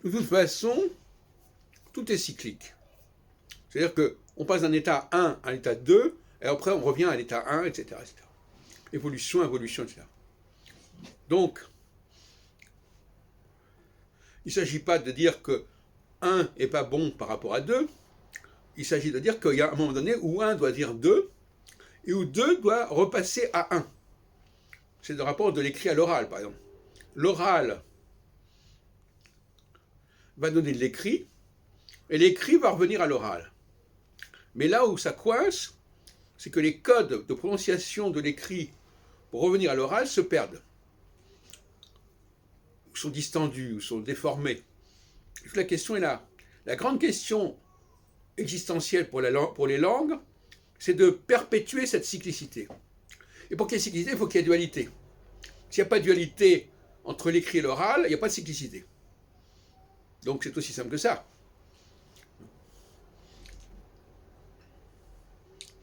De toute façon, tout est cyclique. C'est-à-dire qu'on passe d'un état 1 à l'état 2, et après on revient à l'état 1, etc., etc. Évolution, évolution, etc. Donc, il ne s'agit pas de dire que 1 n'est pas bon par rapport à 2, il s'agit de dire qu'il y a un moment donné où 1 doit dire 2, et où 2 doit repasser à 1. C'est le rapport de l'écrit à l'oral, par exemple. L'oral va donner de l'écrit, et l'écrit va revenir à l'oral. Mais là où ça coince, c'est que les codes de prononciation de l'écrit pour revenir à l'oral se perdent, ou sont distendus, ou sont déformés. Toute la question est là. La grande question existentielle pour les langues, c'est de perpétuer cette cyclicité. Et pour qu'il y ait cyclicité, il faut qu'il y ait dualité. S'il n'y a pas de dualité entre l'écrit et l'oral, il n'y a pas de cyclicité. Donc c'est aussi simple que ça.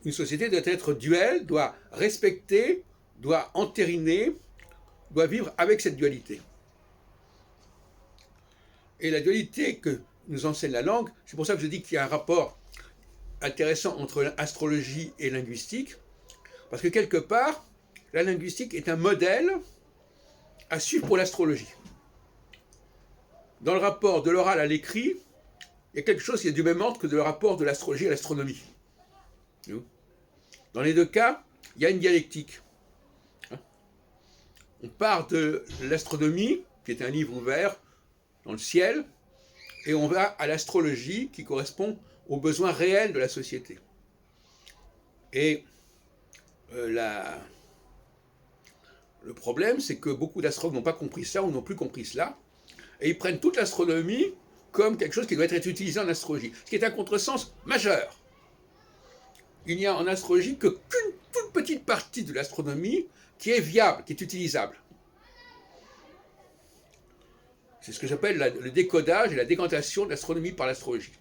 Une société doit être duelle, doit respecter, doit entériner, doit vivre avec cette dualité. Et la dualité que nous enseigne la langue, c'est pour ça que je dis qu'il y a un rapport intéressant entre astrologie et linguistique, parce que quelque part, la linguistique est un modèle à suivre pour l'astrologie. Dans le rapport de l'oral à l'écrit, il y a quelque chose qui est du même ordre que le rapport de l'astrologie à l'astronomie. Dans les deux cas, il y a une dialectique. On part de l'astronomie, qui est un livre ouvert dans le ciel, et on va à l'astrologie, qui correspond aux besoins réels de la société. Et le problème, c'est que beaucoup d'astrologues n'ont pas compris ça, ou n'ont plus compris cela, et ils prennent toute l'astronomie comme quelque chose qui doit être utilisé en astrologie, ce qui est un contresens majeur. Il n'y a en astrologie qu'une toute petite partie de l'astronomie qui est viable, qui est utilisable. C'est ce que j'appelle le décodage et la décantation de l'astronomie par l'astrologie.